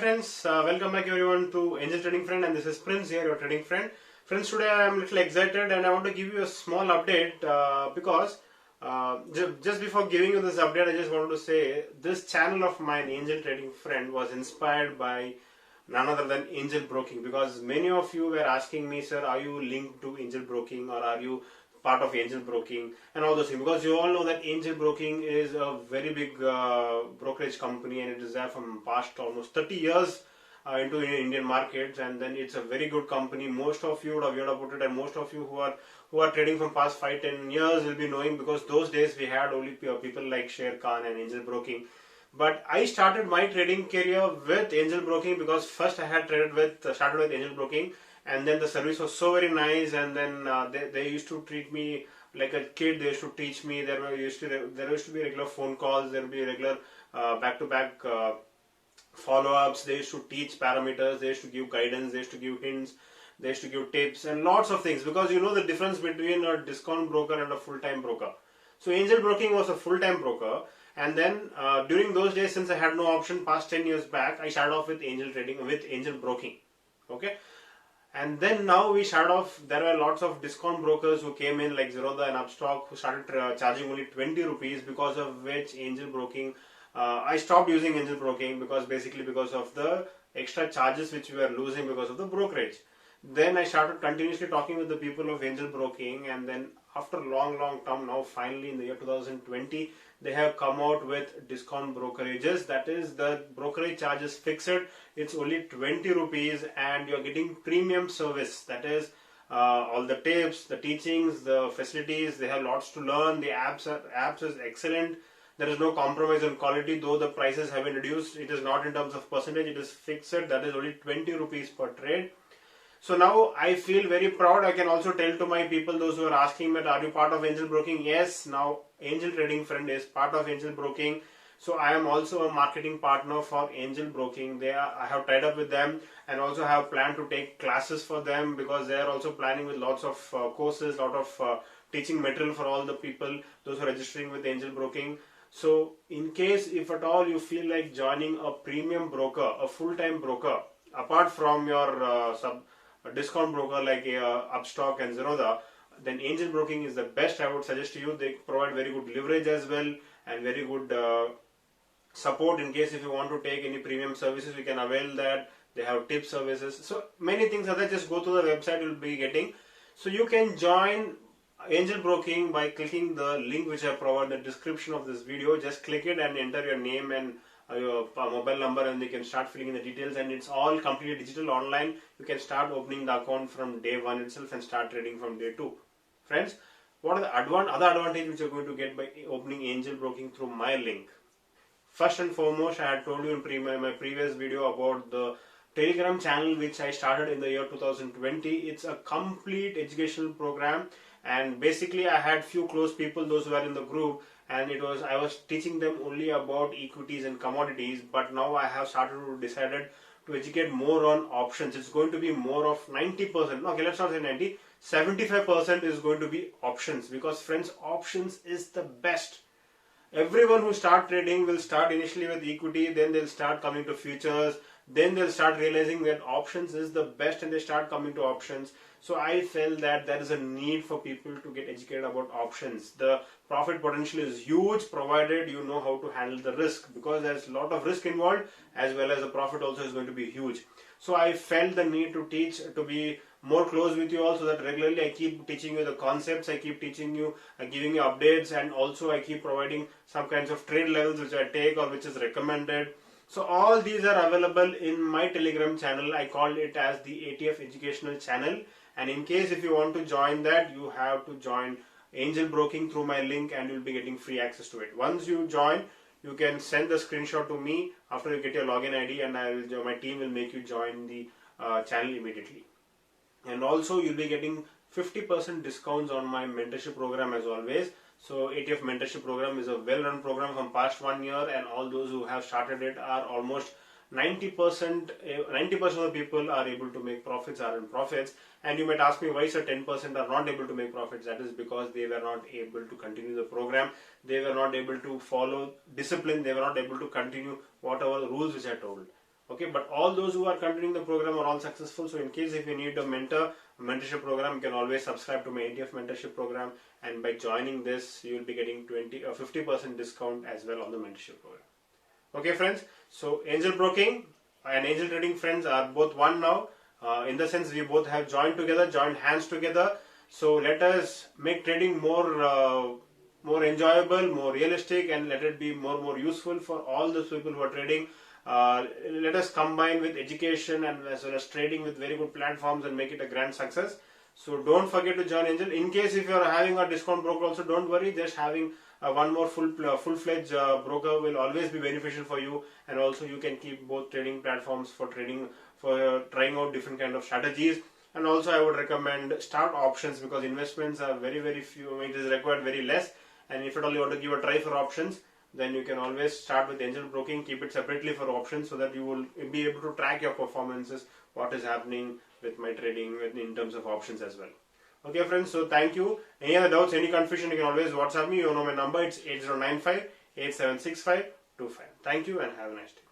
friends, welcome back everyone to Angel Trading Friend, and this is Prince here, your trading friend. Friends, today I am a little excited and I want to give you a small update because just before giving you this update, I just wanted to say this channel of mine, Angel Trading Friend, was inspired by none other than angel broking, because many of you were asking me, sir, are you linked to angel broking or are you part of angel broking and all those things, because you all know that angel broking is a very big brokerage company and it is there from past almost 30 years into Indian markets, and then it's a very good company. Most of you would have heard about it, and most of you who are trading from past 5-10 years will be knowing, because those days we had only people like Sher Khan and angel broking. But I started my trading career with angel broking because first I had started with angel broking, and then the service was so very nice, and then they used to treat me like a kid. They used to teach me. There used to be regular phone calls. There would be regular back-to-back follow-ups. They used to teach parameters. They used to give guidance. They used to give hints. They used to give tips and lots of things, because you know the difference between a discount broker and a full-time broker. So angel broking was a full-time broker. And then during those days, since I had no option, past 10 years back, I started off with angel trading, with angel broking. Okay. And then now we started off, there were lots of discount brokers who came in like Zerodha and Upstock, who started charging only 20 rupees, because of which angel broking, I stopped using angel broking, because of the extra charges which we were losing because of the brokerage. Then I started continuously talking with the people of angel broking, and then after long time, now finally in the year 2020, they have come out with discount brokerages. That is, the brokerage charge is fixed. It's only 20 rupees and you're getting premium service. That is, all the tips, the teachings, the facilities. They have lots to learn. The apps is excellent. There is no compromise on quality, though the prices have been reduced. It is not in terms of percentage. It is fixed. That is only 20 rupees per trade. So now I feel very proud. I can also tell to my people, those who are asking me, are you part of angel broking? Yes, now Angel Trading Friend is part of angel broking. So I am also a marketing partner for angel broking. I have tied up with them, and also have planned to take classes for them, because they are also planning with lots of courses, lot of teaching material for all the people, those who are registering with angel broking. So in case, if at all you feel like joining a premium broker, a full-time broker, apart from your a discount broker like Upstock and Zerodha, then angel broking is the best. I would suggest to you. They provide very good leverage as well, and very good support in case if you want to take any premium services, you can avail that. They have tip services, so many things other. Just go to the website, you'll be getting. So you can join angel broking by clicking the link which I provide in the description of this video. Just click it and enter your name and your mobile number, and they can start filling in the details, and it's all completely digital, online. You can start opening the account from day one itself and start trading from day two. Friends, what are the other advantages which you're going to get by opening angel broking through my link? First and foremost, I had told you in my previous video about the Telegram channel which I started in the year 2020. It's a complete educational program, and basically I had few close people, those who were in the group, and I was teaching them only about equities and commodities. But now I have decided to educate more on options. It's going to be more of 90%. Okay, let's not say 90. 75% is going to be options, because friends, options is the best. Everyone who start trading will start initially with equity, then they'll start coming to futures, then they'll start realizing that options is the best, and they start coming to options. So I felt that there is a need for people to get educated about options. The profit potential is huge, provided you know how to handle the risk, because there's a lot of risk involved, as well as the profit also is going to be huge. So I felt the need to teach, to be more close with you all, so that regularly I keep teaching you the concepts, I keep teaching you, giving you updates, and also I keep providing some kinds of trade levels which I take or which is recommended. So all these are available in my Telegram channel. I called it as the ATF Educational Channel. And in case if you want to join that, you have to join angel broking through my link, and you'll be getting free access to it. Once you join, you can send the screenshot to me after you get your login ID, and my team will make you join the channel immediately. And also you'll be getting 50% discounts on my mentorship program as always. So ATF mentorship program is a well-run program from past 1 year, and all those who have started it are almost 90% of the people are able to make profits, are in profits. And you might ask me, why sir 10% are not able to make profits? That is because they were not able to continue the program. They were not able to follow discipline. They were not able to continue whatever rules which I told. Okay, but all those who are continuing the program are all successful. So in case if you need a mentorship program, you can always subscribe to my ATF mentorship program, and by joining this you will be getting 20 or 50% discount as well on the mentorship program. Okay friends, so angel broking and angel trading friends are both one now, in the sense we both have joined hands together. So let us make trading more enjoyable, more realistic, and let it be more useful for all those people who are trading. Let us combine with education and as well as trading with very good platforms and make it a grand success. So don't forget to join Angel. In case if you are having a discount broker also, don't worry, just having one more full-fledged broker will always be beneficial for you, and also you can keep both trading platforms for trading, for trying out different kind of strategies. And also I would recommend start options, because investments are very few, it is required very less, and if at all you want to give a try for options, then you can always start with angel broking, keep it separately for options, so that you will be able to track your performances, what is happening with my trading in terms of options as well. Okay friends, so thank you. Any other doubts, any confusion, you can always WhatsApp me. You know my number, it's 8095 876525. Thank you and have a nice day.